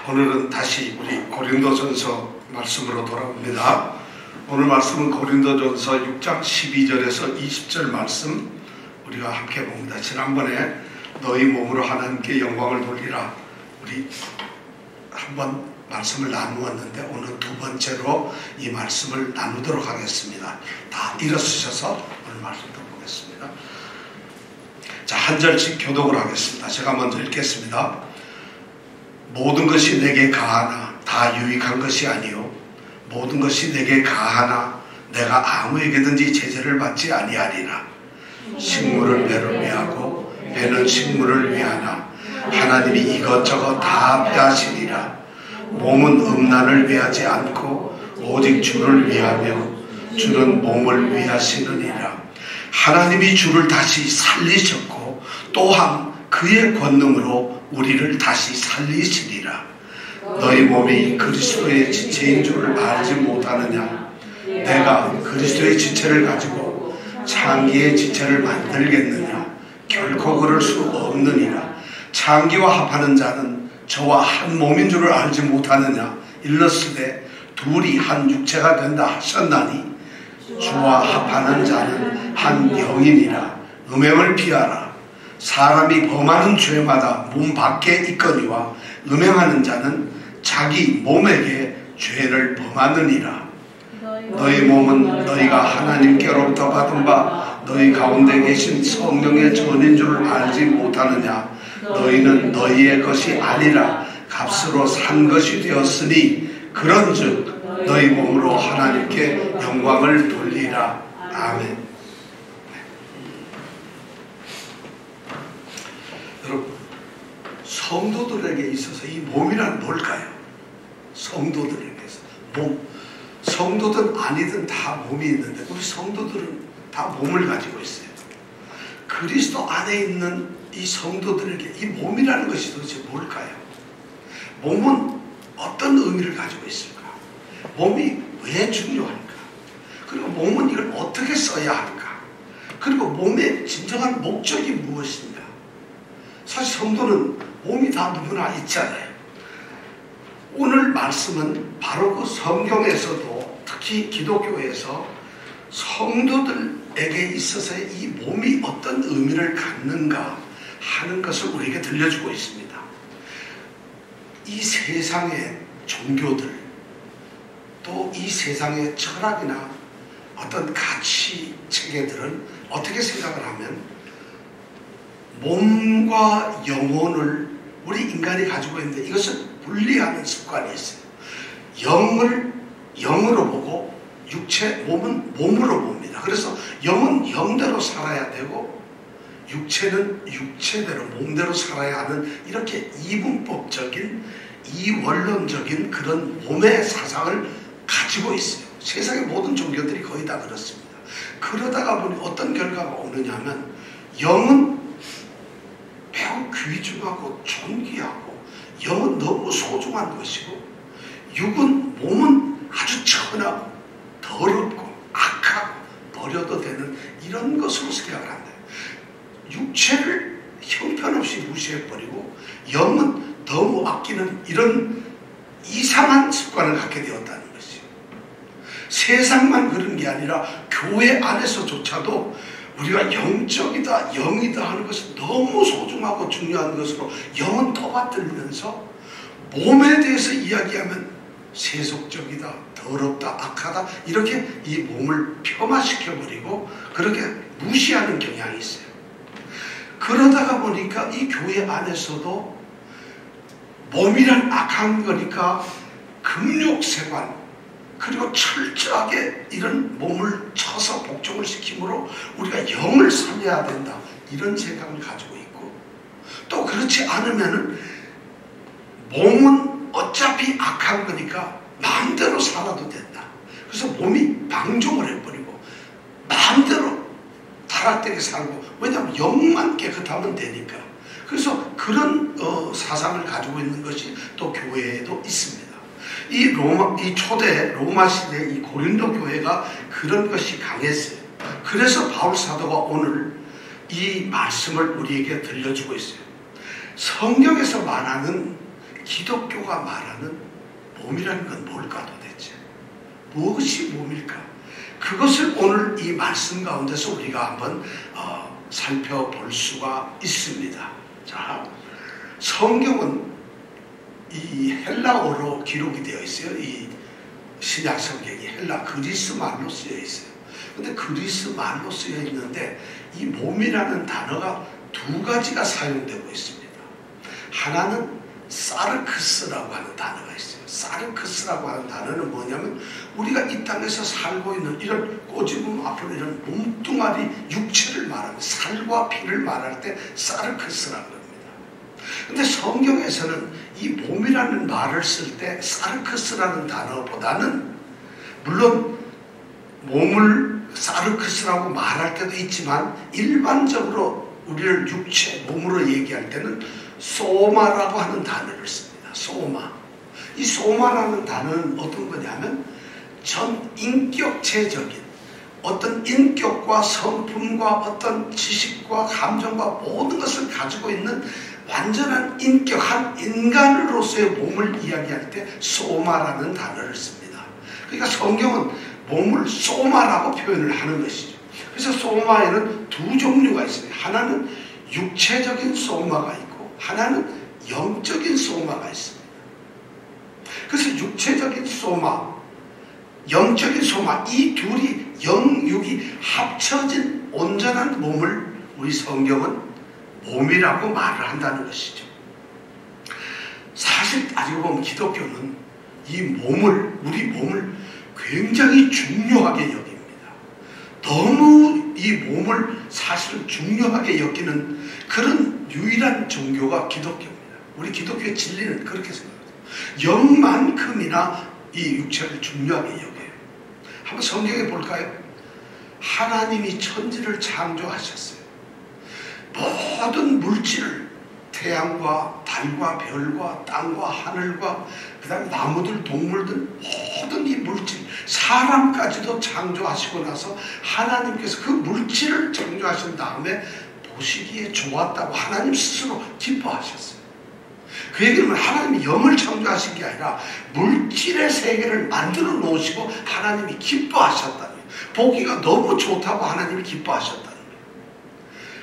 오늘은 다시 우리 고린도전서 말씀으로 돌아옵니다. 오늘 말씀은 고린도전서 6장 12절에서 20절 말씀 우리가 함께 봅니다. 지난번에 너희 몸으로 하나님께 영광을 돌리라 우리 한번 말씀을 나누었는데 오늘 두 번째로 이 말씀을 나누도록 하겠습니다. 다 일어서셔서 오늘 말씀 들어보겠습니다. 자, 한 절씩 교독을 하겠습니다. 제가 먼저 읽겠습니다. 모든 것이 내게 가하나 다 유익한 것이 아니요 모든 것이 내게 가하나 내가 아무에게든지 제재를 받지 아니하리라. 식물은 배를 위하고 배는 식물을 위하나 하나님이 이것저것 다 빼하시리라. 몸은 음란을 위하지 않고 오직 주를 위하며 주는 몸을 위하시느니라. 하나님이 주를 다시 살리셨고 또한 그의 권능으로 우리를 다시 살리시리라. 너희 몸이 그리스도의 지체인 줄을 알지 못하느냐? 내가 그리스도의 지체를 가지고 창기의 지체를 만들겠느냐? 결코 그럴 수 없느니라. 창기와 합하는 자는 저와 한 몸인 줄을 알지 못하느냐? 일렀으되 둘이 한 육체가 된다 하셨나니 주와 합하는 자는 한 영이니라. 음행을 피하라. 사람이 범하는 죄마다 몸 밖에 있거니와 음행하는 자는 자기 몸에게 죄를 범하느니라. 너희 몸은 너희가 하나님께로부터 받은 바 너희 가운데 계신 성령의 전인 줄을 알지 못하느냐? 너희는 너희의 것이 아니라 값으로 산 것이 되었으니 그런즉 너희 몸으로 하나님께 영광을 돌리라. 아멘. 여러분, 성도들에게 있어서 이 몸이란 뭘까요? 성도들에게 있어서 몸, 성도든 아니든 다 몸이 있는데 우리 성도들은 다 몸을 가지고 있어요. 그리스도 안에 있는 이 성도들에게 이 몸이라는 것이 도대체 뭘까요? 몸은 어떤 의미를 가지고 있을까? 몸이 왜 중요할까? 그리고 몸은 이걸 어떻게 써야 할까? 그리고 몸의 진정한 목적이 무엇인가? 사실 성도는 몸이 다 누구나 있잖아요. 오늘 말씀은 바로 그 성경에서도 특히 기독교에서 성도들에게 있어서의 이 몸이 어떤 의미를 갖는가 하는 것을 우리에게 들려주고 있습니다. 이 세상의 종교들 또 이 세상의 철학이나 어떤 가치 체계들은 어떻게 생각을 하면 몸과 영혼을 우리 인간이 가지고 있는데 이것을 분리하는 습관이 있어요. 영을 영으로 보고 몸은 몸으로 봅니다. 그래서 영은 영대로 살아야 되고 육체는 육체대로 몸대로 살아야 하는 이렇게 이분법적인 이원론적인 그런 몸의 사상을 가지고 있어요. 세상의 모든 종교들이 거의 다 그렇습니다. 그러다가 보니 어떤 결과가 오느냐 하면 영은 매우 귀중하고 존귀하고 영은 너무 소중한 것이고 몸은 아주 천하고 더럽고 악하고 버려도 되는 이런 것으로 생각을 한다. 육체를 형편없이 무시해버리고 영은 너무 아끼는 이런 이상한 습관을 갖게 되었다는 것이죠. 세상만 그런 게 아니라 교회 안에서조차도 우리가 영적이다 영이다 하는 것은 너무 소중하고 중요한 것으로 영은 떠받들면서 몸에 대해서 이야기하면 세속적이다 더럽다 악하다 이렇게 이 몸을 폄하시켜버리고 그렇게 무시하는 경향이 있어요. 그러다가 보니까 이 교회 안에서도 몸이란 악한 거니까 금욕생활 그리고 철저하게 이런 몸을 쳐서 복종을 시키므로 우리가 영을 살려야 된다 이런 생각을 가지고 있고 또 그렇지 않으면은 몸은 어차피 악한 거니까 마음대로 살아도 된다. 그래서 몸이 방종을 해버리고 마음대로 타락되게 살고 왜냐하면 영만 깨끗하면 되니까 그래서 그런 사상을 가지고 있는 것이 또 교회에도 있습니다. 이 초대 로마 시대 이 고린도 교회가 그런 것이 강했어요. 그래서 바울 사도가 오늘 이 말씀을 우리에게 들려주고 있어요. 성경에서 말하는 기독교가 말하는 몸이라는 건 뭘까 도대체? 무엇이 몸일까? 그것을 오늘 이 말씀 가운데서 우리가 한번 살펴볼 수가 있습니다. 자, 성경은 이 헬라어로 기록이 되어 있어요. 이 신약 성경이 헬라 그리스 말로 쓰여 있어요. 근데 그리스 말로 쓰여 있는데 이 몸이라는 단어가 두 가지가 사용되고 있습니다. 하나는 사르크스라고 하는 단어가 있어요. 사르크스라고 하는 단어는 뭐냐면 우리가 이 땅에서 살고 있는 이런 꼬집음 앞으로 이런 몸뚱아리 육체를 말하는 살과 피를 말할 때 사르크스라고 합니다. 근데 성경에서는 이 몸이라는 말을 쓸 때 사르크스라는 단어보다는 물론 몸을 사르크스라고 말할 때도 있지만 일반적으로 우리를 육체, 몸으로 얘기할 때는 소마라고 하는 단어를 씁니다. 소마. 이 소마라는 단어는 어떤 거냐면 전 인격체적인 어떤 인격과 성품과 어떤 지식과 감정과 모든 것을 가지고 있는 완전한 인격한 인간으로서의 몸을 이야기할 때 소마라는 단어를 씁니다. 그러니까 성경은 몸을 소마라고 표현을 하는 것이죠. 그래서 소마에는 두 종류가 있습니다. 하나는 육체적인 소마가 있고 하나는 영적인 소마가 있습니다. 그래서 육체적인 소마, 영적인 소마 이 둘이 영육이 합쳐진 온전한 몸을 우리 성경은 몸이라고 말을 한다는 것이죠. 사실 따지고 보면 기독교는 이 몸을, 우리 몸을 굉장히 중요하게 여깁니다. 너무 이 몸을 사실 중요하게 여기는 그런 유일한 종교가 기독교입니다. 우리 기독교의 진리는 그렇게 생각합니다. 영만큼이나 이 육체를 중요하게 여겨요. 한번 성경에 볼까요? 하나님이 천지를 창조하셨어요. 모든 물질을 태양과 달과 별과 땅과 하늘과 그 다음에 나무들 동물들 모든 이 물질 사람까지도 창조하시고 나서 하나님께서 그 물질을 창조하신 다음에 보시기에 좋았다고 하나님 스스로 기뻐하셨어요. 그 얘기는 하나님이 영을 창조하신 게 아니라 물질의 세계를 만들어 놓으시고 하나님이 기뻐하셨다는 거예요. 보기가 너무 좋다고 하나님이 기뻐하셨다는 거예요.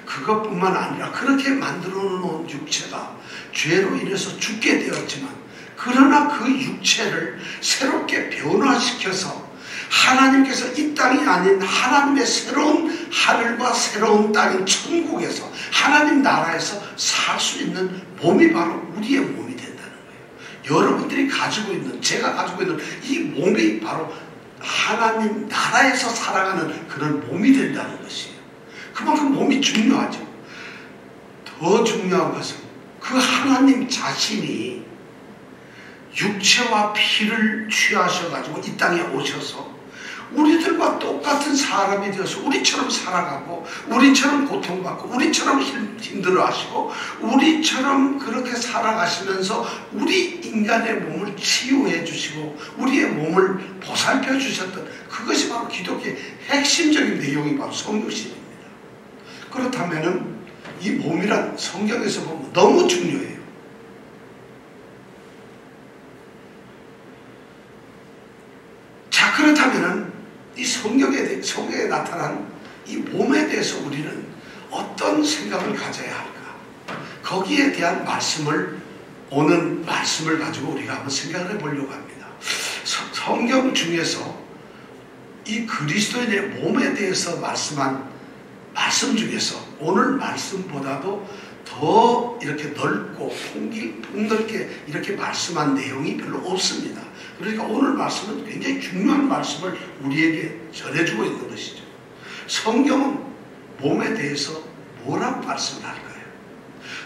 그것뿐만 아니라 그렇게 만들어 놓은 육체가 죄로 인해서 죽게 되었지만 그러나 그 육체를 새롭게 변화시켜서 하나님께서 이 땅이 아닌 하나님의 새로운 하늘과 새로운 땅인 천국에서 하나님 나라에서 살 수 있는 몸이 바로 우리의 몸이 된다는 거예요. 여러분들이 가지고 있는, 제가 가지고 있는 이 몸이 바로 하나님 나라에서 살아가는 그런 몸이 된다는 것이에요. 그만큼 몸이 중요하죠. 더 중요한 것은 그 하나님 자신이 육체와 피를 취하셔가지고 이 땅에 오셔서 우리들과 똑같은 사람이 되어서 우리처럼 살아가고 우리처럼 고통받고 우리처럼 힘들어하시고 우리처럼 그렇게 살아가시면서 우리 인간의 몸을 치유해 주시고 우리의 몸을 보살펴 주셨던 그것이 바로 기독교의 핵심적인 내용이 바로 성육신입니다. 그렇다면 이 몸이란 성경에서 보면 너무 중요해요. 자, 그렇다면 이 성경에 나타난 이 몸에 대해서 우리는 어떤 생각을 가져야 할까? 거기에 대한 말씀을 오는 말씀을 가지고 우리가 한번 생각을 해보려고 합니다. 성경 중에서 이 그리스도인의 몸에 대해서 말씀한 말씀 중에서 오늘 말씀보다도 더 이렇게 넓고 폭넓게 이렇게 말씀한 내용이 별로 없습니다. 그러니까 오늘 말씀은 굉장히 중요한 말씀을 우리에게 전해주고 있는 것이죠. 성경은 몸에 대해서 뭐라고 말씀을 할까요?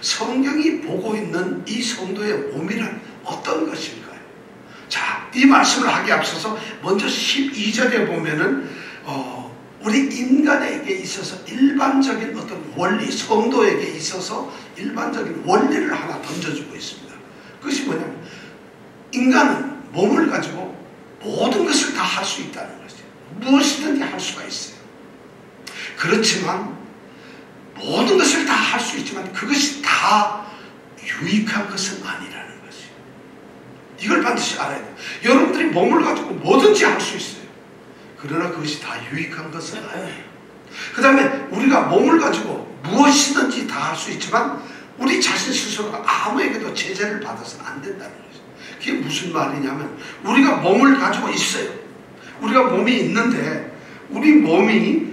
성경이 보고 있는 이 성도의 몸이란 어떤 것일까요? 자, 이 말씀을 하기에 앞서서 먼저 12절에 보면은 우리 인간에게 있어서 일반적인 어떤 원리, 성도에게 있어서 일반적인 원리를 하나 던져주고 있습니다. 그것이 뭐냐면 인간은 몸을 가지고 모든 것을 다 할 수 있다는 거죠. 무엇이든지 할 수가 있어요. 그렇지만 모든 것을 다 할 수 있지만 그것이 다 유익한 것은 아니라는 거죠. 이걸 반드시 알아야 돼요. 여러분들이 몸을 가지고 뭐든지 할 수 있어요. 그러나 그것이 다 유익한 것은 아니에요. 그 다음에 우리가 몸을 가지고 무엇이든지 다 할 수 있지만 우리 자신 스스로가 아무에게도 제재를 받아서는 안 된다는 거죠. 그게 무슨 말이냐면 우리가 몸을 가지고 있어요. 우리가 몸이 있는데 우리 몸이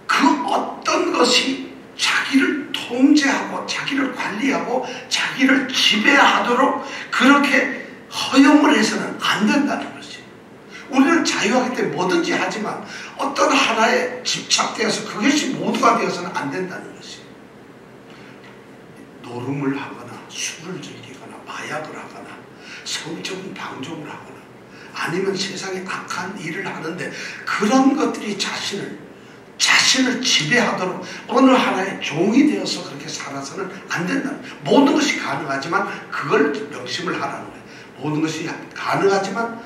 그 어떤 것이 자기를 통제하고 자기를 관리하고 자기를 지배하도록 그렇게 허용을 해서는 안 된다는 거지. 우리는 자유하기 때문에 뭐든지 하지만 어떤 하나에 집착되어서 그것이 모두가 되어서는 안 된다는 것이. 노름을 하거나 술을 즐기거나 마약을 하거나 성적인 방종을 하거나 아니면 세상에 악한 일을 하는데 그런 것들이 자신을 지배하도록 어느 하나의 종이 되어서 그렇게 살아서는 안 된다는 거예요. 모든 것이 가능하지만 그걸 명심을 하라는 거예요. 모든 것이 가능하지만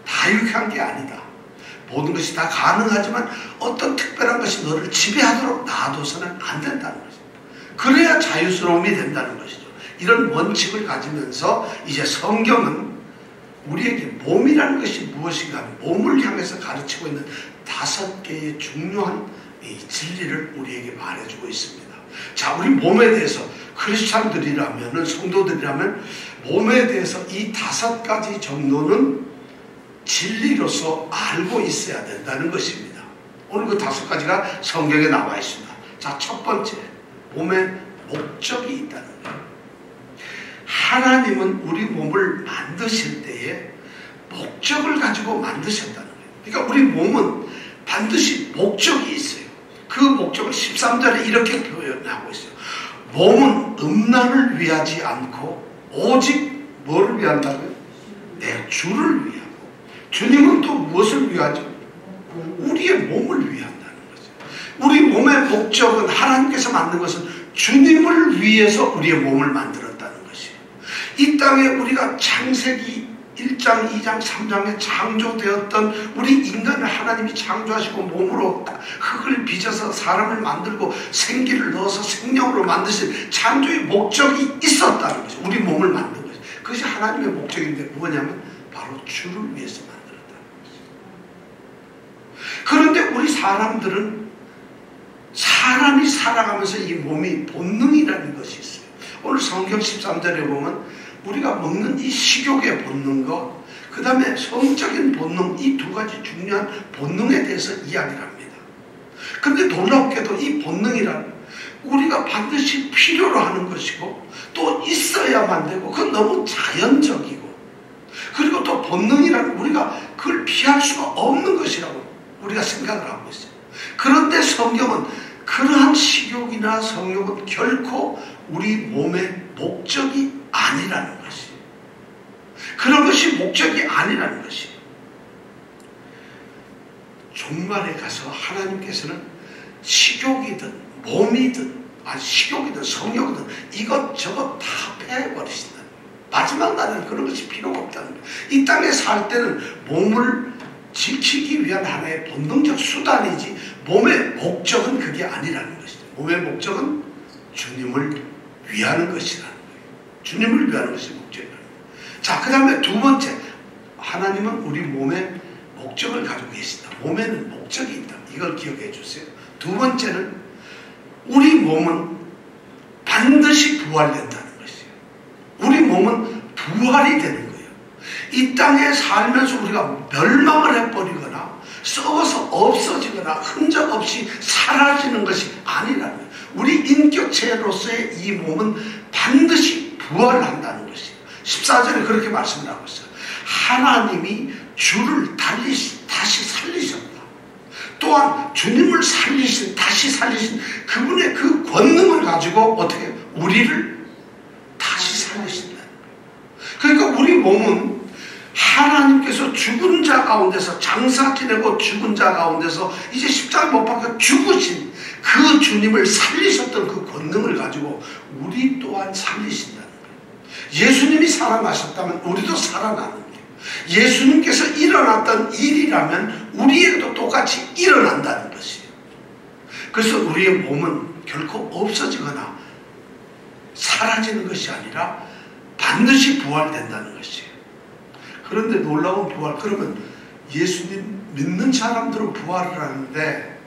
다 유익한 게 아니다. 모든 것이 다 가능하지만 어떤 특별한 것이 너를 지배하도록 놔둬서는 안 된다는 거죠. 그래야 자유스러움이 된다는 것이죠. 이런 원칙을 가지면서 이제 성경은 우리에게 몸이라는 것이 무엇인가 몸을 향해서 가르치고 있는 5개의 중요한 이 진리를 우리에게 말해주고 있습니다. 자, 우리 몸에 대해서 크리스찬들이라면 성도들이라면 몸에 대해서 이 5가지 정도는 진리로서 알고 있어야 된다는 것입니다. 오늘 그 5가지가 성경에 나와 있습니다. 자, 첫 번째, 몸에 목적이 있다는 거예요. 하나님은 우리 몸을 만드실 때에 목적을 가지고 만드셨다는 거예요. 그러니까 우리 몸은 반드시 목적이 있어요. 그 목적을 13절에 이렇게 표현하고 있어요. 몸은 음란을 위하지 않고 오직 뭐를 위한다고요? 내 주를 위하고. 주님은 또 무엇을 위하죠? 우리의 몸을 위한다는 거죠. 우리 몸의 목적은 하나님께서 만든 것은 주님을 위해서 우리의 몸을 만들었다는 것이에요. 이 땅에 우리가 창세기 1장, 2장, 3장에 창조되었던 우리 인간을 하나님이 창조하시고 몸으로 흙을 빚어서 사람을 만들고 생기를 넣어서 생명으로 만드신 창조의 목적이 있었다는 거죠. 우리 몸을 만든 거죠. 그것이 하나님의 목적인데 뭐냐면 바로 주를 위해서 만들었다는 거죠. 그런데 우리 사람들은 사람이 살아가면서 이 몸이 본능이라는 것이 있어요. 오늘 성경 13절에 보면 우리가 먹는 이 식욕의 본능과 그 다음에 성적인 본능, 이 2가지 중요한 본능에 대해서 이야기를 합니다. 그런데 놀랍게도 이 본능이란 우리가 반드시 필요로 하는 것이고 또 있어야만 되고 그건 너무 자연적이고 그리고 또 본능이란 우리가 그걸 피할 수가 없는 것이라고 우리가 생각을 하고 있어요. 그런데 성경은 그러한 식욕이나 성욕은 결코 우리 몸의 목적이 아니라는 것이. 그런 것이 목적이 아니라는 것이. 종말에 가서 하나님께서는 식욕이든 몸이든 식욕이든 성욕이든 이것저것 다 패해버리신다. 마지막 날에는 그런 것이 필요가 없다는 거예요. 이 땅에 살 때는 몸을 지키기 위한 하나의 본능적 수단이지 몸의 목적은 그게 아니라는 것이죠. 몸의 목적은 주님을 위하는 것이라는 거예요. 주님을 위하는 것이 목적이라는 거예요. 자, 그 다음에 2번째, 하나님은 우리 몸에 목적을 가지고 계신다. 몸에는 목적이 있다. 이걸 기억해 주세요. 2번째는 우리 몸은 반드시 부활된다는 것이에요. 우리 몸은 부활이 되는 거예요. 이 땅에 살면서 우리가 멸망을 해버리거나 썩어서 없어지거나 흔적 없이 사라지는 것이 아니라는 거예요. 우리 인격체로서의 이 몸은 반드시 부활한다는 것이에요. 14절에 그렇게 말씀을 하고 있어요. 하나님이 주를 다시 살리셨다. 또한 주님을 다시 살리신 그분의 그 권능을 가지고 어떻게 우리를 다시 살리신다. 그러니까 우리 몸은 하나님께서 죽은 자 가운데서 장사 지내고 죽은 자 가운데서 이제 십자가 못 박혀 죽으신 그 주님을 살리셨던 그 권능을 가지고 우리 또한 살리신다는 거예요. 예수님이 살아나셨다면 우리도 살아나는 거예요. 예수님께서 일어났던 일이라면 우리에게도 똑같이 일어난다는 것이에요. 그래서 우리의 몸은 결코 없어지거나 사라지는 것이 아니라 반드시 부활된다는 것이에요. 그런데 놀라운 부활, 그러면 예수님 믿는 사람들은 부활을 하는데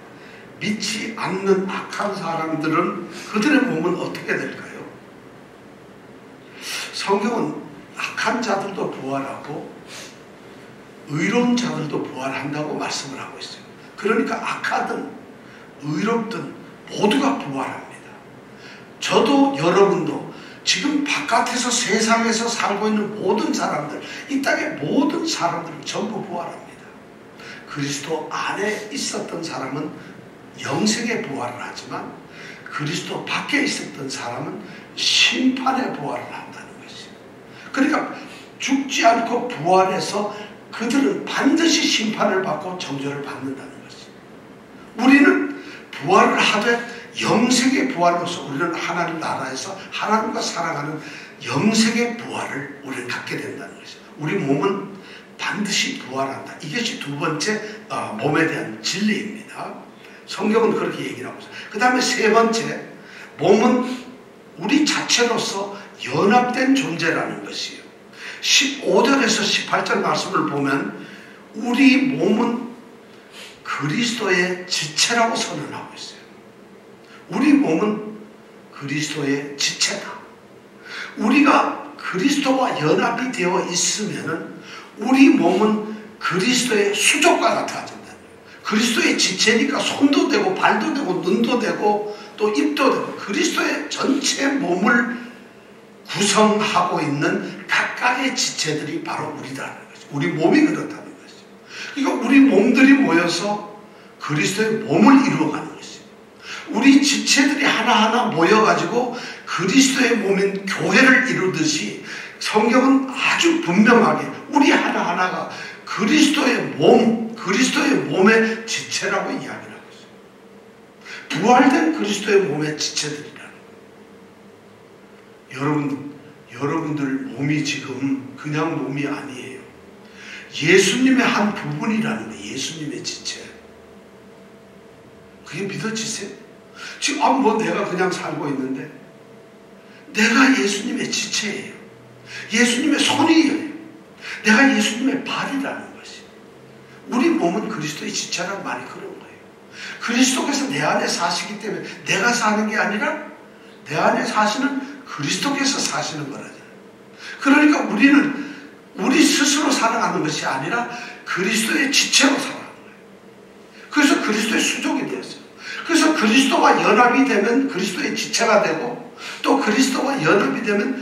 믿지 않는 악한 사람들은 그들의 몸은 어떻게 될까요? 성경은 악한 자들도 부활하고 의로운 자들도 부활한다고 말씀을 하고 있어요. 그러니까 악하든 의롭든 모두가 부활합니다. 저도 여러분도 지금 바깥에서 세상에서 살고 있는 모든 사람들, 이 땅의 모든 사람들은 전부 부활합니다. 그리스도 안에 있었던 사람은 영생의 부활을 하지만 그리스도 밖에 있었던 사람은 심판의 부활을 한다는 것이에요. 그러니까 죽지 않고 부활해서 그들은 반드시 심판을 받고 정죄를 받는다는 것이에요. 우리는 부활을 하되 영생의 부활로서 우리는 하나님 나라에서 하나님과 살아가는 영생의 부활을 우리는 갖게 된다는 것이에요. 우리 몸은 반드시 부활한다. 이것이 두 번째 몸에 대한 진리입니다. 성경은 그렇게 얘기를 하고 있어요. 그 다음에 세 번째, 몸은 우리 자체로서 연합된 존재라는 것이에요. 15절에서 18절 말씀을 보면 우리 몸은 그리스도의 지체라고 선언하고 있어요. 우리 몸은 그리스도의 지체다. 우리가 그리스도와 연합이 되어 있으면 우리 몸은 그리스도의 수족과 같아진다. 그리스도의 지체니까 손도 되고 발도 되고 눈도 되고 또 입도 되고 그리스도의 전체 몸을 구성하고 있는 각각의 지체들이 바로 우리라는 거죠. 우리 몸이 그렇다는 거죠. 그러니까 우리 몸들이 모여서 그리스도의 몸을 이루어가는 것이죠. 우리 지체들이 하나하나 모여가지고 그리스도의 몸인 교회를 이루듯이 성경은 아주 분명하게 우리 하나하나가 그리스도의 몸, 그리스도의 몸의 지체라고 이야기를 하고 있어요. 부활된 그리스도의 몸의 지체들이라는 거예요. 여러분들 몸이 지금 그냥 몸이 아니에요. 예수님의 한 부분이라는 거예요. 예수님의 지체. 그게 믿어지세요? 지금 뭐 내가 그냥 살고 있는데 내가 예수님의 지체예요. 예수님의 손이에요. 내가 예수님의 발이라는 것이. 우리 몸은 그리스도의 지체라는 말이 그런 거예요. 그리스도께서 내 안에 사시기 때문에 내가 사는 게 아니라 내 안에 사시는 그리스도께서 사시는 거라잖아요. 그러니까 우리는 우리 스스로 살아가는 것이 아니라 그리스도의 지체로 살아가는 거예요. 그래서 그리스도의 수족이 되었어요. 그래서 그리스도와 연합이 되면 그리스도의 지체가 되고 또 그리스도와 연합이 되면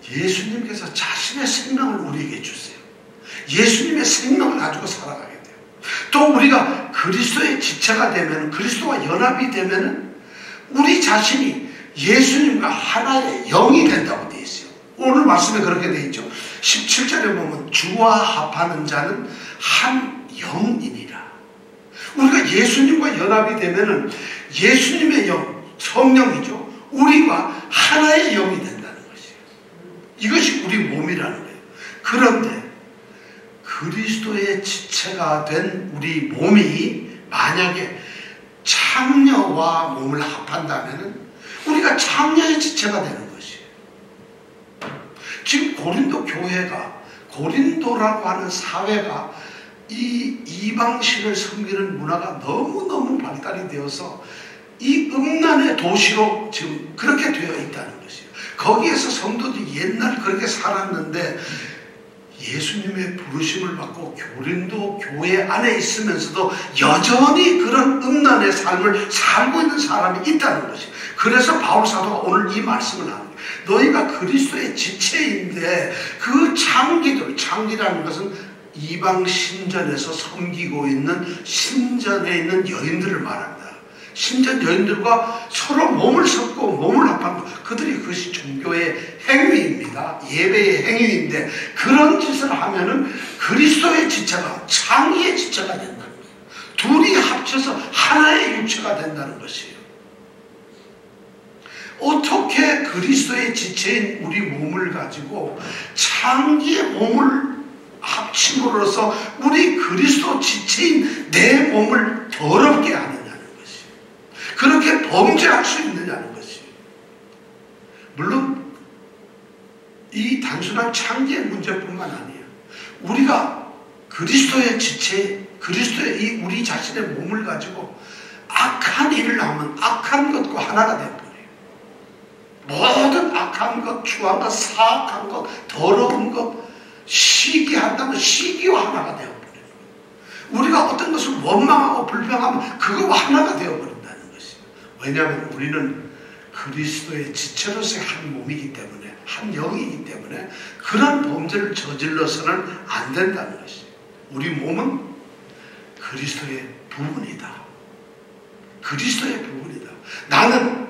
예수님께서 자신의 생명을 우리에게 주세요. 예수님의 생명을 가지고 살아가게 돼요. 또 우리가 그리스도의 지체가 되면 그리스도와 연합이 되면 우리 자신이 예수님과 하나의 영이 된다고 되어 있어요. 오늘 말씀에 그렇게 되어 있죠. 17절에 보면 주와 합하는 자는 한 영이니라. 우리가 예수님과 연합이 되면 예수님의 영, 성령이죠. 우리가 하나의 영이 된다는 것이에요. 이것이 우리 몸이라는 거예요. 그런데 그리스도의 지체가 된 우리 몸이 만약에 창녀와 몸을 합한다면 우리가 창녀의 지체가 되는 것이에요. 지금 고린도 교회가, 고린도라고 하는 사회가 이 이방신을 섬기는 문화가 너무너무 발달이 되어서 이 음란의 도시로 지금 그렇게 되어 있다는 것이에요. 거기에서 성도들이 옛날 그렇게 살았는데 예수님의 부르심을 받고 고린도 교회 안에 있으면서도 여전히 그런 음란의 삶을 살고 있는 사람이 있다는 것이에요. 그래서 바울 사도가 오늘 이 말씀을 하는 거예요. 너희가 그리스도의 지체인데 그 창기들, 창기라는 것은 이방 신전에서 섬기고 있는 신전에 있는 여인들을 말합니다. 신전 여인들과 서로 몸을 섞고 몸을 합한 것, 그들이 그것이 종교의 행위입니다. 예배의 행위인데 그런 짓을 하면은 그리스도의 지체가 창의의 지체가 된다는 거예요. 둘이 합쳐서 하나의 육체가 된다는 것이에요. 어떻게 그리스도의 지체인 우리 몸을 가지고 창의의 몸을 합침으로써 우리 그리스도 지체인 내 몸을 더럽게 하느냐는 것이에요. 그렇게 범죄할 수 있느냐는 것이에요. 물론 이 단순한 창기의 문제뿐만 아니에요. 우리가 그리스도의 지체, 그리스도의 이 우리 자신의 몸을 가지고 악한 일을 하면 악한 것과 하나가 되어버려요. 모든 악한 것, 추한 것, 사악한 것, 더러운 것, 시기한다면 시기와 하나가 되어버려요. 우리가 어떤 것을 원망하고 불평하면 그거와 하나가 되어버린다는 것이에요. 왜냐하면 우리는 그리스도의 지체로서의 한 몸이기 때문에, 한 영이기 때문에 그런 범죄를 저질러서는 안 된다는 것이에요. 우리 몸은 그리스도의 부분이다. 그리스도의 부분이다. 나는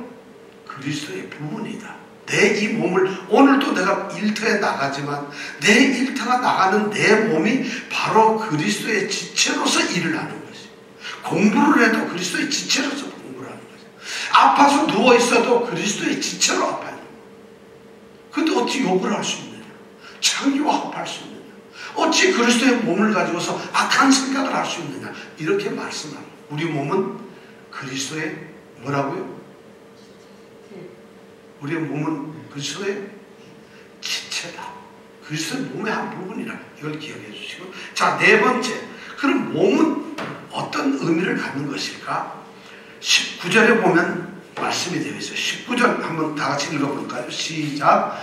그리스도의 부분이다. 내 이 몸을, 오늘도 내가 일터에 나가지만 내 일터가 나가는 내 몸이 바로 그리스도의 지체로서 일을 하는 것이에요. 공부를 해도 그리스도의 지체로서 공부를 하는 것이에요. 아파서 누워있어도 그리스도의 지체로 아파요. 근데 어찌 욕을 할 수 있느냐? 창기와 합할 수 있느냐? 어찌 그리스도의 몸을 가지고서 악한 생각을 할 수 있느냐? 이렇게 말씀합니다. 우리 몸은 그리스도의 뭐라고요? 우리의 몸은 그리스도의 지체다. 그리스도의 몸의 한 부분이라 이걸 기억해 주시고, 자, 네 번째, 그럼 몸은 어떤 의미를 갖는 것일까? 19절에 보면 말씀이 되어 있어요. 19절 한번 다 같이 읽어볼까요? 시작.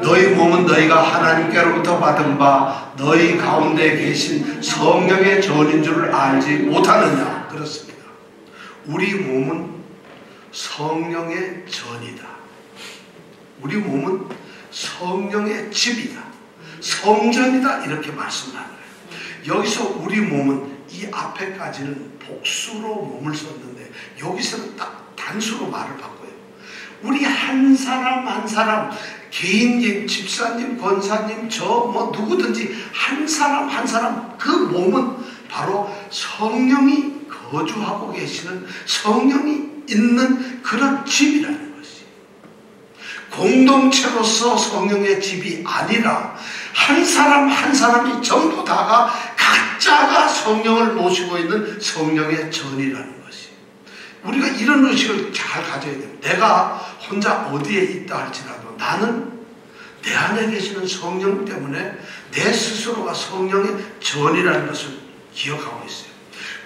너희 몸은 너희가 하나님께로부터 받은 바 너희 가운데 계신 성령의 전인 줄을 알지 못하느냐? 그렇습니다. 우리 몸은 성령의 전이다. 우리 몸은 성령의 집이다. 성전이다. 이렇게 말씀하는 거예요. 여기서 우리 몸은 이 앞에까지는 복수로 몸을 썼는데 여기서는 딱 단수로 말을 바꿔요. 우리 한 사람 한 사람, 개인님, 집사님, 권사님, 저 뭐 누구든지 한 사람 한 사람, 그 몸은 바로 성령이 거주하고 계시는, 성령이 있는 그런 집이라는 거예요. 공동체로서 성령의 집이 아니라 한 사람 한 사람이 전부 다가 각자가 성령을 모시고 있는 성령의 전이라는 것이, 우리가 이런 의식을 잘 가져야 돼요. 내가 혼자 어디에 있다 할지라도 나는 내 안에 계시는 성령 때문에 내 스스로가 성령의 전이라는 것을 기억하고 있어요.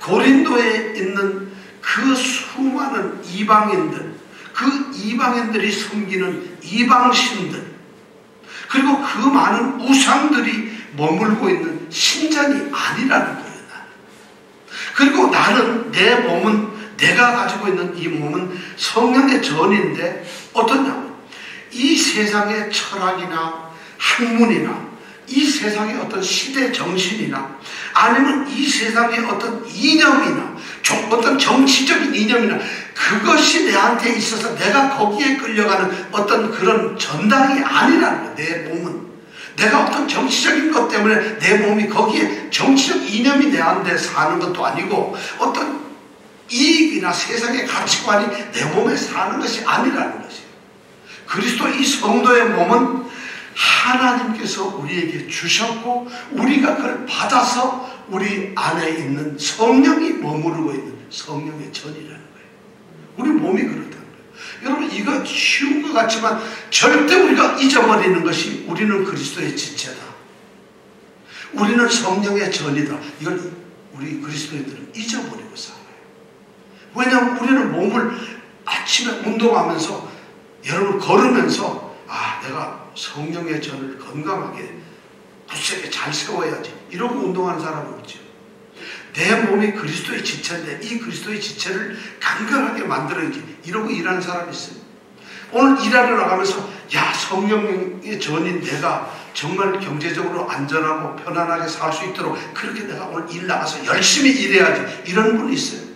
고린도에 있는 그 수많은 이방인들, 그 이방인들이 섬기는 이방신들, 그리고 그 많은 우상들이 머물고 있는 신전이 아니라는 거예요. 그리고 나는, 내 몸은, 내가 가지고 있는 이 몸은 성령의 전인데 어떠냐고, 이 세상의 철학이나 학문이나 이 세상의 어떤 시대 정신이나 아니면 이 세상의 어떤 이념이나 어떤 정치적인 이념이나 그것이 내한테 있어서 내가 거기에 끌려가는 어떤 그런 전당이 아니라는 거예요. 내 몸은 내가 어떤 정치적인 것 때문에 내 몸이 거기에 정치적 이념이 내한테 사는 것도 아니고 어떤 이익이나 세상의 가치관이 내 몸에 사는 것이 아니라는 것이에요. 그리스도 이 성도의 몸은 하나님께서 우리에게 주셨고 우리가 그걸 받아서 우리 안에 있는 성령이 머무르고 있는 성령의 전이라는 거예요. 우리 몸이 그렇다는 거예요. 여러분, 이거 쉬운 것 같지만 절대 우리가 잊어버리는 것이 우리는 그리스도의 지체다. 우리는 성령의 전이다. 이걸 우리 그리스도인들은 잊어버리고 살아요. 왜냐하면 우리는 몸을 아침에 운동하면서, 여러분 걸으면서, 내가 성령의 전을 건강하게 굳세게 잘 세워야지, 이러고 운동하는 사람은 없죠. 내 몸이 그리스도의 지체인데 이 그리스도의 지체를 강건하게 만들어야지, 이러고 일하는 사람이 있어요. 오늘 일하러 나가면서 성령의 전인 내가 정말 경제적으로 안전하고 편안하게 살 수 있도록 그렇게 내가 오늘 일 나가서 열심히 일해야지, 이런 분이 있어요.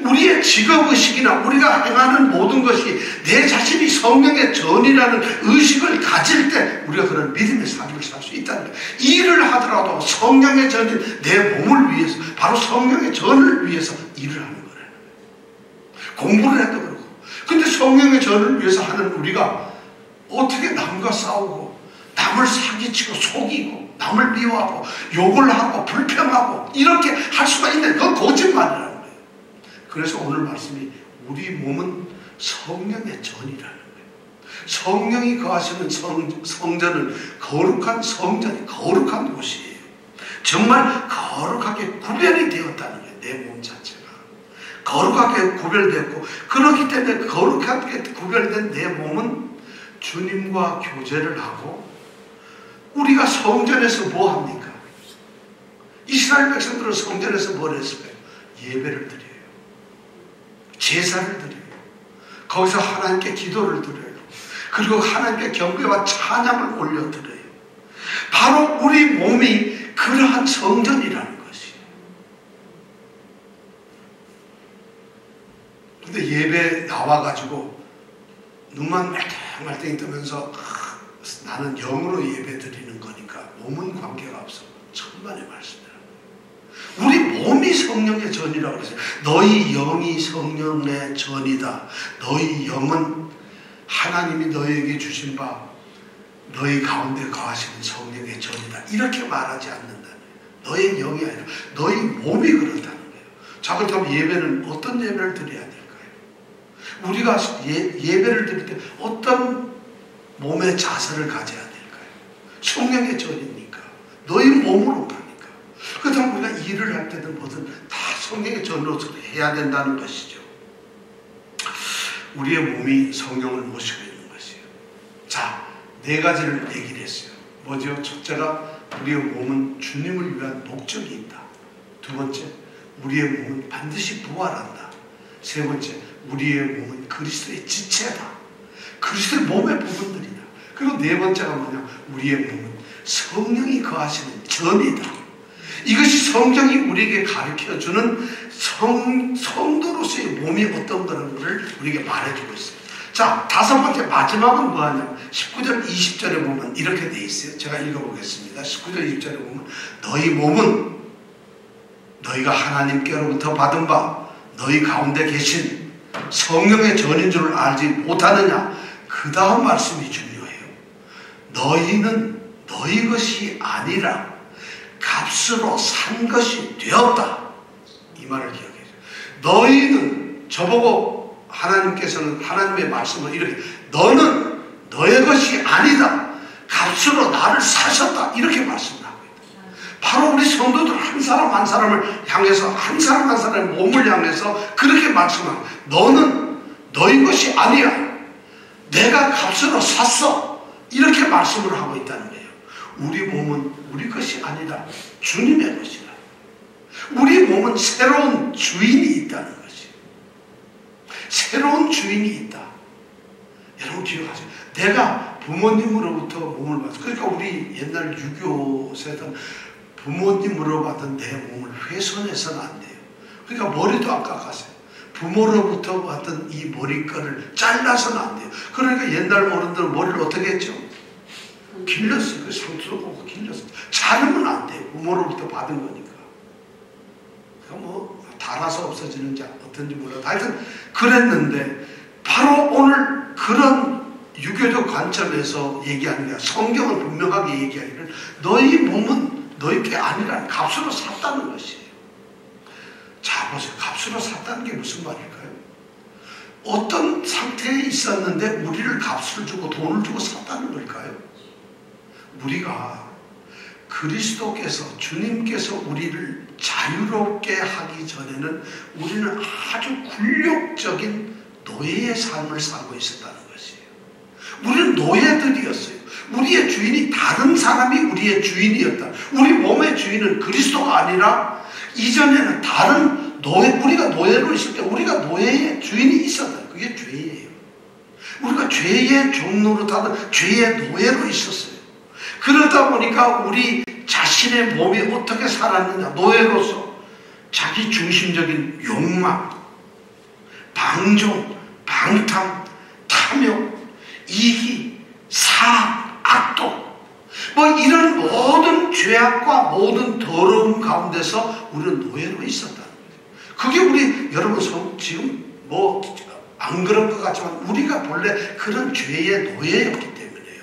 우리의 직업의식이나 우리가 행하는 모든 것이 내 자신이 성령의 전이라는 의식을 가질 때 우리가 그런 믿음의 삶을 살 수 있다는 거예요. 일을 하더라도 성령의 전인 내 몸을 위해서, 바로 성령의 전을 위해서 일을 하는 거라는 거예요. 공부를 해도 그렇고. 근데 성령의 전을 위해서 하는 우리가 어떻게 남과 싸우고 남을 사기치고 속이고 남을 미워하고 욕을 하고 불평하고 이렇게 할 수가 있는데 그건 거짓말이라는 거예요. 그래서 오늘 말씀이 우리 몸은 성령의 전이라는 거예요. 성령이 거하시는 성전은 거룩한 성전이 거룩한 곳이에요. 정말 거룩하게 구별이 되었다는 거예요. 내 몸 자체가 거룩하게 구별되었고, 그렇기 때문에 거룩하게 구별된 내 몸은 주님과 교제를 하고, 우리가 성전에서 뭐 합니까? 이스라엘 백성들은 성전에서 뭘 했을까요? 예배를 드려요. 제사를 드려요. 거기서 하나님께 기도를 드려요. 그리고 하나님께 경배와 찬양을 올려드려요. 바로 우리 몸이 그러한 성전이라는 것이에요. 근데 예배 나와가지고 눈만 말똥말똥 뜨면서 나는 영으로 예배 드리는 거니까 몸은 관계가 없어. 천만의 말씀이라. 우리 몸이 성령의 전이라고 그랬어요. 너희 영이 성령의 전이다. 너희 영은 하나님이 너희에게 주신 바 너희 가운데 거하시는 성령의 전이다. 이렇게 말하지 않는다는 거예요. 너의 영이 아니라 너희 몸이 그렇다는 거예요. 자, 그렇다면 예배는 어떤 예배를 드려야 될까요? 우리가 예배를 드릴 때 어떤 몸의 자세를 가져야 될까요? 성령의 전이니까. 너희 몸으로 가니까. 그렇다면 우리가 일을 할 때든 뭐든 다 성령의 전으로서 해야 된다는 것이죠. 우리의 몸이 성령을 모시고 있는 것이에요. 자, 4가지를 얘기를 했어요. 뭐죠? 첫째가 우리의 몸은 주님을 위한 목적이 있다. 두 번째, 우리의 몸은 반드시 부활한다. 세 번째, 우리의 몸은 그리스도의 지체다. 그리스도의 몸의 부분들이다. 그리고 네 번째가 뭐냐? 우리의 몸은 성령이 거하시는 전이다. 이것이 성경이 우리에게 가르쳐주는 성도로서의 몸이 어떤 거를 우리에게 말해주고 있어요. 자, 5번째 마지막은 뭐하냐? 19절 20절에 보면 이렇게 돼 있어요. 제가 읽어보겠습니다. 19절 20절에 보면 너희 몸은 너희가 하나님께로부터 받은 바 너희 가운데 계신 성령의 전인 줄 알지 못하느냐? 그 다음 말씀이 중요해요. 너희는 너희 것이 아니라 값으로 산 것이 되었다. 이 말을 기억해요. 너희는, 저보고 하나님께서는 하나님의 말씀을 이렇게, 너는 너의 것이 아니다. 값으로 나를 사셨다. 이렇게 말씀을 하고 있다. 바로 우리 성도들 한 사람 한 사람을 향해서, 한 사람 한 사람의 몸을 향해서 그렇게 말씀하고, 너는 너희 것이 아니야. 내가 값으로 샀어. 이렇게 말씀을 하고 있다는 거예요. 우리 몸은 우리 것이 아니라 주님의 것이다. 우리 몸은 새로운 주인이 있다는 것이에요. 새로운 주인이 있다. 여러분 기억하세요. 내가 부모님으로부터 몸을 받았어. 그러니까 우리 옛날 유교 세대는 부모님으로 받은 내 몸을 훼손해서는 안 돼요. 그러니까 머리도 안 깎았어요. 부모로부터 받은 이 머리끈을 잘라서는 안 돼요. 그러니까 옛날 어른들은 머리를 어떻게 했죠? 길렀어요. 그 상투도 보고 길렀어요. 자르면 안 돼요. 부모로부터 받은 거니까. 그러니까 뭐 달아서 없어지는지 어떤지 몰라도 하여튼 그랬는데, 바로 오늘 그런 유교적 관점에서 얘기하는 게, 성경은 분명하게 얘기하기를 너희 몸은 너희 게 아니라 값으로 샀다는 것이에요. 자, 보세요. 값으로 샀다는 게 무슨 말일까요? 어떤 상태에 있었는데 우리를 값을 주고 돈을 주고 샀다는 걸까요? 우리가 그리스도께서, 주님께서 우리를 자유롭게 하기 전에는 우리는 아주 굴욕적인 노예의 삶을 살고 있었다는 것이에요. 우리는 노예들이었어요. 우리의 주인이 다른 사람이 우리의 주인이었다. 우리 몸의 주인은 그리스도가 아니라 이전에는 다른 노예, 우리가 노예로 있을 때 우리가 노예의 주인이 있었다. 그게 죄예요. 우리가 죄의 종로로 타던 죄의 노예로 있었어요. 그러다 보니까 우리 자신의 몸이 어떻게 살았느냐? 노예로서 자기 중심적인 욕망, 방종, 방탕, 탐욕, 이기, 사악, 악독, 뭐 이런 모든 죄악과 모든 더러움 가운데서 우리는 노예로 있었다는 거예요. 그게 우리 여러분 지금 뭐 안 그런 것 같지만 우리가 본래 그런 죄의 노예였기 때문에요.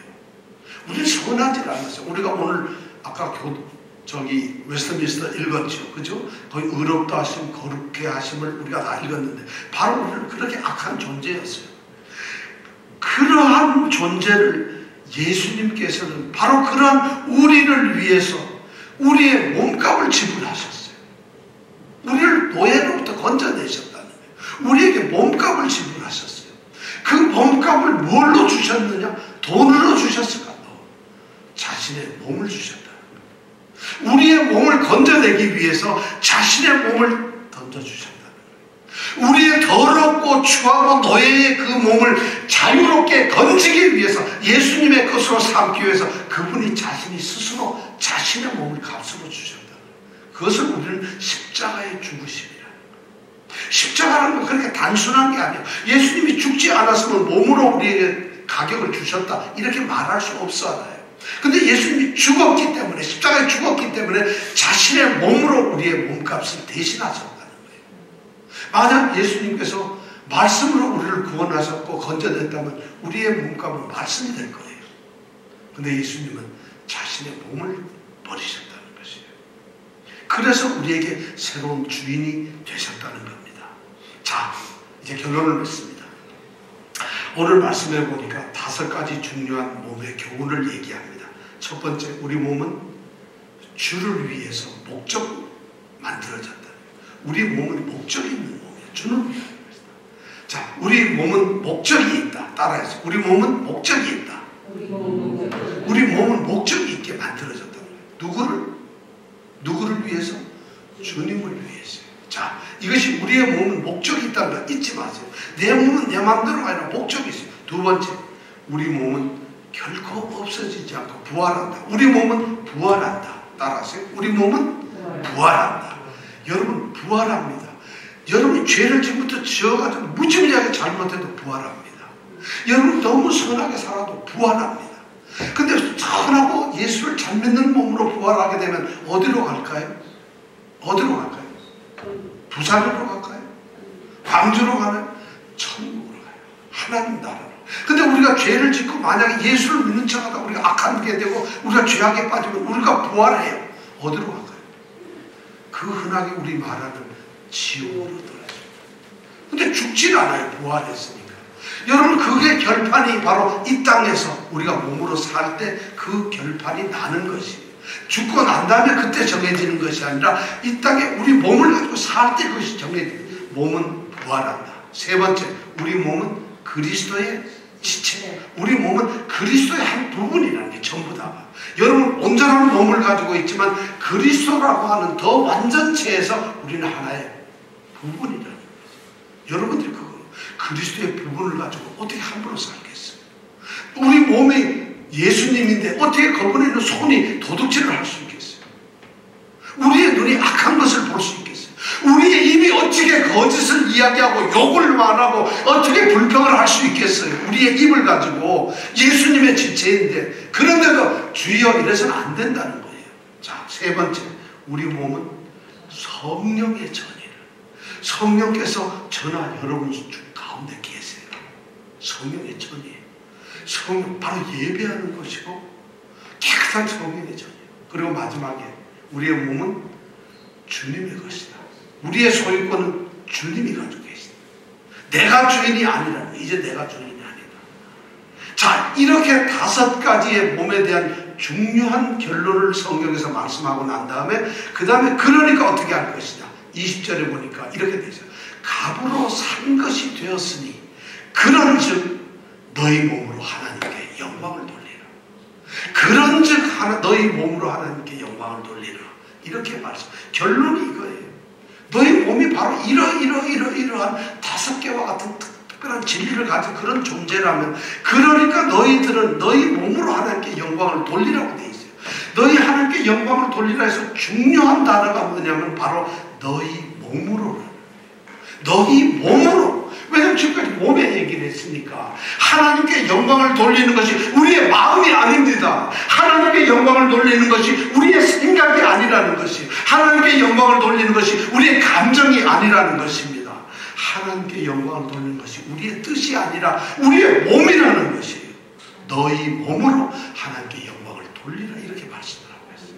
우리는 선하지 않았어요. 우리가 오늘 아까 웨스트민스터 읽었죠. 그죠? 거기 의롭다 하심, 거룩해 하심을 우리가 다 읽었는데 바로 우리는 그렇게 악한 존재였어요. 그러한 존재를 예수님께서는 바로 그러한 우리를 위해서 우리의 몸값을 지불하셨어요. 우리를 노예로부터 건져내셨다는 거예요. 우리에게 몸값을 지불하셨어요. 그 몸값을 뭘로 주셨느냐? 돈으로 주셨을까? 자신의 몸을 주셨다는 거예요. 우리의 몸을 건져내기 위해서 자신의 몸을 던져주셨다는 거예요. 우리의 더럽고 추하고 노예의 그 몸을 자유롭게 건지기 위해서, 예수님의 것으로 삼기 위해서 그분이 자신이 스스로 자신의 몸을 값으로 주셨다는 거예요. 그것을 우리는 십자가의 죽으심이라는 거예요. 십자가라는 건 그렇게 단순한 게 아니에요. 예수님이 죽지 않았으면 몸으로 우리에게 가격을 주셨다 이렇게 말할 수 없어요. 근데 예수님이 죽었기 때문에, 십자가에 죽었기 때문에 자신의 몸으로 우리의 몸값을 대신하셨다는 거예요. 만약 예수님께서 말씀으로 우리를 구원하셨고 건져냈다면 우리의 몸값은 말씀이 될 거예요. 근데 예수님은 자신의 몸을 버리셨다는 것이에요. 그래서 우리에게 새로운 주인이 되셨다는 겁니다. 자, 이제 결론을 맺습니다. 오늘 말씀해 보니까 5가지 중요한 몸의 교훈을 얘기합니다. 첫 번째, 우리 몸은 주를 위해서 목적 만들어졌다. 우리 몸은 목적이 있는 몸이에요. 주를 위하여. 자, 우리 몸은 목적이 있다. 따라해서 우리 몸은 목적이 있다. 우리 몸은 목적이 있게 만들어졌다. 누구를 위해서? 주님을 위해서. 자, 이것이 우리의 몸은 목적이 있다는 거 잊지 마세요. 내 몸은 내 마음대로가 아니라 목적이 있어요. 두 번째, 우리 몸은 결코 없어지지 않고 부활한다. 우리 몸은 부활한다. 따라하세요. 우리 몸은 부활한다. 여러분, 부활합니다. 여러분, 죄를 지금부터 지어가지고 무지무지하게 잘못해도 부활합니다. 여러분, 너무 선하게 살아도 부활합니다. 근데 선하고 예수를 잘 믿는 몸으로 부활하게 되면 어디로 갈까요? 어디로 갈까요? 부산으로 갈까요? 광주로 가나요? 천국으로 가요. 하나님 나라로. 근데 우리가 죄를 짓고 만약에 예수를 믿는 척하다 우리가 악하게 되고 우리가 죄악에 빠지면 우리가 부활해요. 어디로 갈까요? 그 흔하게 우리 말하는 지옥으로 돌아가요. 근데 죽질 않아요. 부활했으니까. 여러분, 그게 결판이 바로 이 땅에서 우리가 몸으로 살 때 그 결판이 나는 것이에요. 죽고 난 다음에 그때 정해지는 것이 아니라 이 땅에 우리 몸을 가지고 살 때 그것이 정해져요. 몸은 부활한다. 세 번째, 우리 몸은 그리스도의 지체. 우리 몸은 그리스도의 한 부분이라는 게 전부 다가. 여러분, 온전한 몸을 가지고 있지만 그리스도라고 하는 더 완전체에서 우리는 하나의 부분이라는 거예요. 여러분들이 그리스도의 부분을 가지고 어떻게 함부로 살겠어요? 우리 몸이 예수님인데 어떻게 그분에는 손이 도둑질을 할 수 있겠어요? 우리의 눈이 악한 것을 볼 수 있겠어요? 우리의 입이 어떻게 거짓을 이야기하고 욕을 말하고 어떻게 불평을 할 수 있겠어요? 우리의 입을 가지고 예수님의 지체인데, 그런데도 주여 이래서는 안 된다는 거예요. 자, 세 번째, 우리 몸은 성령의 전이에요. 성령께서 저나 여러분 가운데 계세요. 성령의 전이에요. 성령, 바로 예배하는 것이고 깨끗한 성령의 전이에요. 그리고 마지막에 우리의 몸은 주님의 것이다. 우리의 소유권은 주님이 가지고 계시다. 내가 주인이 아니라, 이제 내가 주인이 아니다. 자, 이렇게 5가지의 몸에 대한 중요한 결론을 성경에서 말씀하고 난 다음에 그 다음에 그러니까 어떻게 할 것이다. 20절에 보니까 이렇게 되죠. 값으로 산 것이 되었으니 그런즉 너희 몸으로 하나님께 영광을 돌리라. 그런즉 너희 몸으로 하나님께 영광을 돌리라. 이렇게 말씀. 결론이 이거예요. 너희 몸이 바로 이러한 5개와 같은 특별한 진리를 가진 그런 존재라면, 그러니까 너희들은 너희 몸으로 하나님께 영광을 돌리라고 돼 있어요. 너희 하나님께 영광을 돌리라 해서 중요한 단어가 뭐냐면 바로 너희 몸으로. 너희 몸으로. 왜냐면 지금까지 몸의 얘기를 했으니까. 하나님께 영광을 돌리는 것이 우리의 마음이 아닙니다. 하나님께 영광을 돌리는 것이 우리의 생각이 아니라는 것이, 하나님께 영광을 돌리는 것이 우리의 감정이 아니라는 것입니다. 하나님께 영광을 돌리는 것이 우리의 뜻이 아니라 우리의 몸이라는 것이에요. 너희 몸으로 하나님께 영광을 돌리라, 이렇게 말씀을 하고 있어요.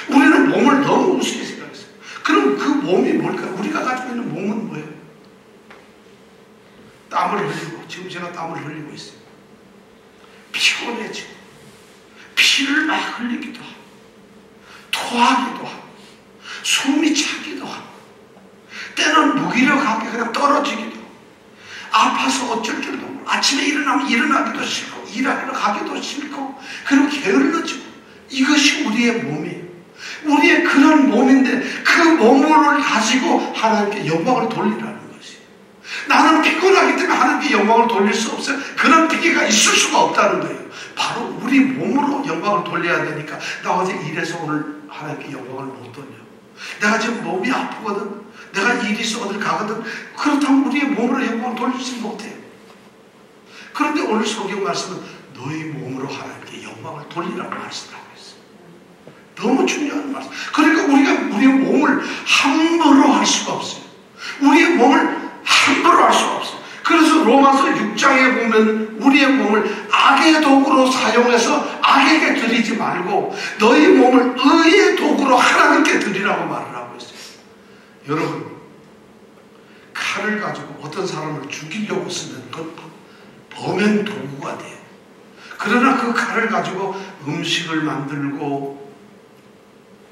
우리는 몸을 너무 우습게 생각했어요. 그럼 그 몸이 뭘까요? 우리가 가지고 있는 몸은 뭐예요? 땀을 흘리고, 지금 제가 땀을 흘리고 있어요. 죽기도 하고 토하기도 하고 숨이 차기도 하고 때는 무기력하게 그냥 떨어지기도 하고 아파서 어쩔 줄도 모르고 아침에 일어나면 일어나기도 싫고 일하기로 가기도 싫고 그리고 게을러지고 이것이 우리의 몸이에요. 우리의 그런 몸인데 그 몸을 가지고 하나님께 영광을 돌리라는 것이에요. 나는 피곤하기 때문에 하나님께 영광을 돌릴 수 없어요. 그런 피해가 있을 수가 없다는 거예요. 바로 우리 몸으로 영광을 돌려야 되니까 나 어제 일해서 오늘 하나님께 영광을 못 돌려. 내가 지금 몸이 아프거든. 내가 일이 있어 어딜 가거든. 그렇다면 우리의 몸으로 영광을 돌리지 못해요. 그런데 오늘 성경 말씀은 너희 몸으로 하나님께 영광을 돌리라고 말씀하고 있어요. 너무 중요한 말씀. 그러니까 우리가 우리의 몸을 함부로 할 수가 없어요. 우리의 몸을 함부로 할 수가 없어요. 그래서 로마서 6장에 보면 우리의 몸을 악의 도구로 사용해서 악에게 드리지 말고 너희 몸을 의의 도구로 하나님께 드리라고 말을 하고 있어요. 여러분, 칼을 가지고 어떤 사람을 죽이려고 쓰는 건 범행 도구가 돼요. 그러나 그 칼을 가지고 음식을 만들고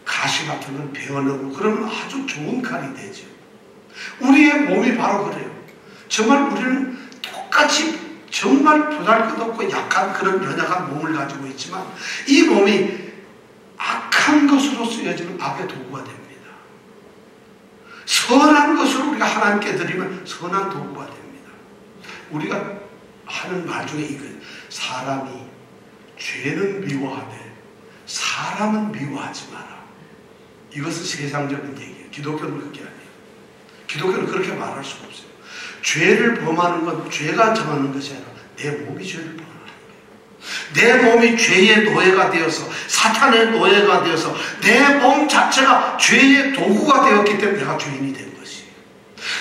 가시 같은 걸 베어내고 그러면 아주 좋은 칼이 되죠. 우리의 몸이 바로 그래요. 정말 우리는 똑같이 정말 보잘것없고 약한 그런 연약한 몸을 가지고 있지만 이 몸이 악한 것으로 쓰여지는 악의 도구가 됩니다. 선한 것을 우리가 하나님께 드리면 선한 도구가 됩니다. 우리가 하는 말 중에 이거예요. 사람이 죄는 미워하되 사람은 미워하지 마라. 이것은 세상적인 얘기예요. 기독교는 그렇게 아니에요. 기독교는 그렇게 말할 수가 없어요. 죄를 범하는 건 죄가 정하는 것이 아니라 내 몸이 죄를 범하는 거예요. 내 몸이 죄의 노예가 되어서 사탄의 노예가 되어서 내 몸 자체가 죄의 도구가 되었기 때문에 내가 죄인이 된 것이에요.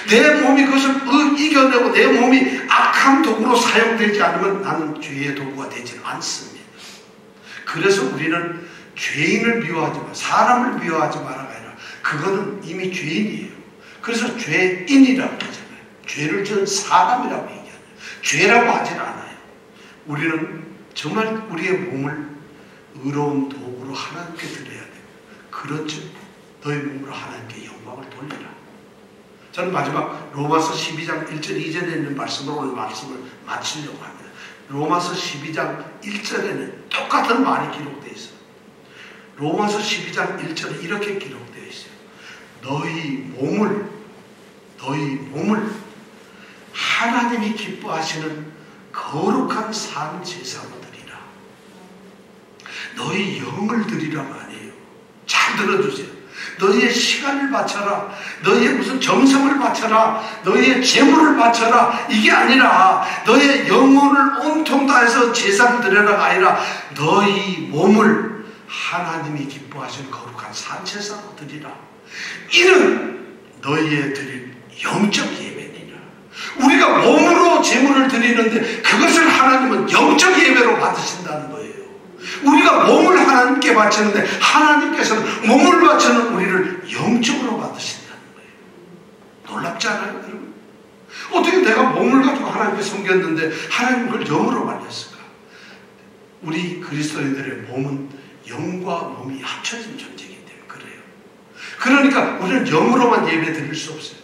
내 몸이 그것을 이겨내고 내 몸이 악한 도구로 사용되지 않으면 나는 죄의 도구가 되지 않습니다. 그래서 우리는 죄인을 미워하지 마, 사람을 미워하지 마라가 아니라 그거는 이미 죄인이에요. 그래서 죄인이라고 하잖아요. 죄를 지은 사람이라고 얘기하죠. 죄라고 하지는 않아요. 우리는 정말 우리의 몸을 의로운 도구로 하나님께 드려야 돼요. 그렇지 너희 몸으로 하나님께 영광을 돌리라. 저는 마지막 로마서 12장 1절 2절에 있는 말씀으로 오늘 말씀을 마치려고 합니다. 로마서 12장 1절에는 똑같은 말이 기록되어 있어요. 로마서 12장 1절에 이렇게 기록되어 있어요. 너희 몸을 하나님이 기뻐하시는 거룩한 산 제사로 드리라. 너희 영을 드리라가 아니에요. 잘 들어주세요. 너희의 시간을 바쳐라. 너희의 무슨 정성을 바쳐라. 너희의 재물을 바쳐라. 이게 아니라 너희의 영혼을 온통 다해서 제사를 드려라가 아니라 너희 몸을 하나님이 기뻐하시는 거룩한 산 제사로 드리라. 이는 너희의 드릴 영적 예배니라. 우리가 몸으로 제물을 드리는데 그것을 하나님은 영적 예배로 받으신다는 거예요. 우리가 몸을 하나님께 바치는데 하나님께서는 몸을 바치는 우리를 영적으로 받으신다는 거예요. 놀랍지 않아요, 여러분? 어떻게 내가 몸을 가지고 하나님께 섬겼는데 하나님은 그걸 영으로 말렸을까? 우리 그리스도인들의 몸은 영과 몸이 합쳐진 존재이기 때문에 그래요. 그러니까 우리는 영으로만 예배 드릴 수 없어요.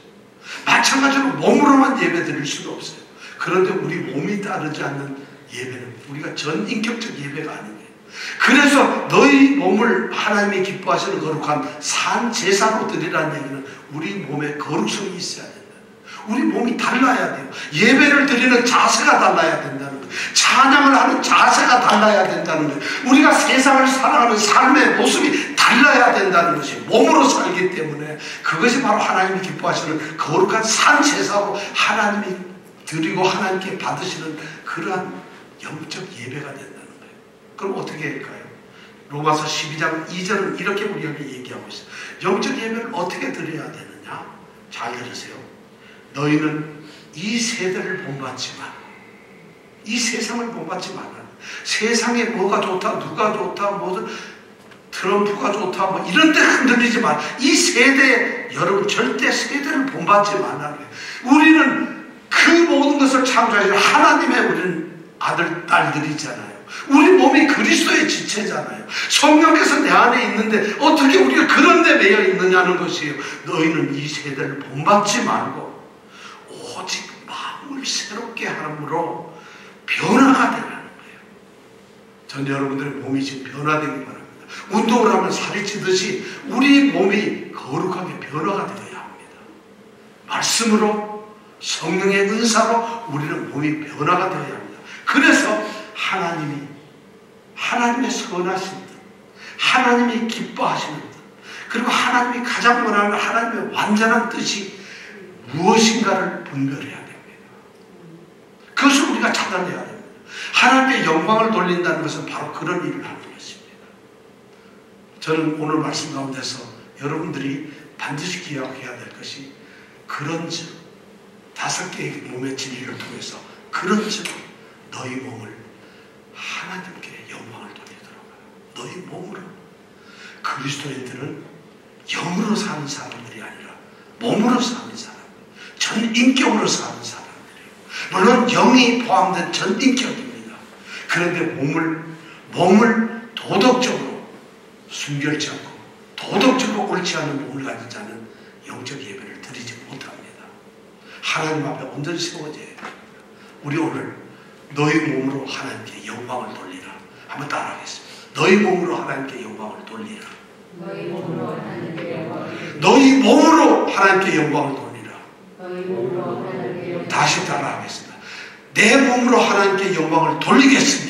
마찬가지로 몸으로만 예배 드릴 수도 없어요. 그런데 우리 몸이 따르지 않는 예배는 우리가 전인격적 예배가 아닌 거예요. 그래서 너희 몸을 하나님이 기뻐하시는 거룩한 산 제사로 드리라는 얘기는 우리 몸에 거룩성이 있어야 된다. 우리 몸이 달라야 돼요. 예배를 드리는 자세가 달라야 된다는 거예요. 찬양을 하는 자세가 달라야 된다는 거예요. 우리가 세상을 살아가는 삶의 모습이 달라야 된다는 것이 몸으로 살기 때문에 그것이 바로 하나님이 기뻐하시는 거룩한 산 제사로 하나님이 드리고 하나님께 받으시는 그러한 영적 예배가 된다는 거예요. 그럼 어떻게 할까요? 로마서 12장 2절은 이렇게 우리에게 얘기하고 있어요. 영적 예배를 어떻게 드려야 되느냐? 잘 들으세요. 너희는 이 세대를 본받지 마라. 이 세상을 본받지 마라. 세상에 뭐가 좋다, 누가 좋다, 뭐든 트럼프가 좋다, 뭐 이런 데 흔들리지 마라. 이 세대, 여러분 절대 세대를 본받지 말라. 우리는 그 모든 것을 창조하신 하나님의 우리는 아들, 딸들이잖아요. 우리 몸이 그리스도의 지체잖아요. 성령께서 내 안에 있는데 어떻게 우리가 그런 데 매여 있느냐는 것이에요. 너희는 이 세대를 본받지 말고 오직 마음을 새롭게 함으로 변화가 되라는 거예요. 전 여러분들의 몸이 지금 변화되기 바랍니다. 운동을 하면 살이 찌듯이 우리 몸이 거룩하게 변화가 되어야 합니다. 말씀으로, 성령의 은사로 우리는 몸이 변화가 되어야 합니다. 그래서 하나님의 선하신 뜻, 하나님이 기뻐하시는 뜻, 그리고 하나님이 가장 원하는 하나님의 완전한 뜻이 무엇인가를 분별해야 됩니다. 그것을 우리가 찾아내야 됩니다. 하나님께 영광을 돌린다는 것은 바로 그런 일을 하는 것입니다. 저는 오늘 말씀 가운데서 여러분들이 반드시 기억해야 될 것이 그런즉 5개의 몸의 진리를 통해서 그런즉 너희 몸을 하나님께 영광을 돌리도록 너희 몸으로. 그리스도인들은 영으로 사는 사람들이 아니라 몸으로 사는 사람, 전인격으로 사는 사람들이에요. 물론 영이 포함된 전인격입니다. 그런데 몸을 도덕적으로 순결치 않고 도덕적으로 옳지 않은 몸을 가진 자는 영적 예배를 드리지 못합니다. 하나님 앞에 온전히 세워져야 됩니다. 우리 오늘 너희 몸으로 하나님께 영광을 돌리라. 한번 따라하겠습니다. 너희 몸으로 하나님께 영광을 돌리라. 너희 몸으로 하나님께 영광을 돌리라. 너희 몸으로 하나님께 영광을 돌리라. 너희 몸으로 하나님께 영광을 다시 따라하겠습니다. 내 몸으로 하나님께 영광을 돌리겠습니다.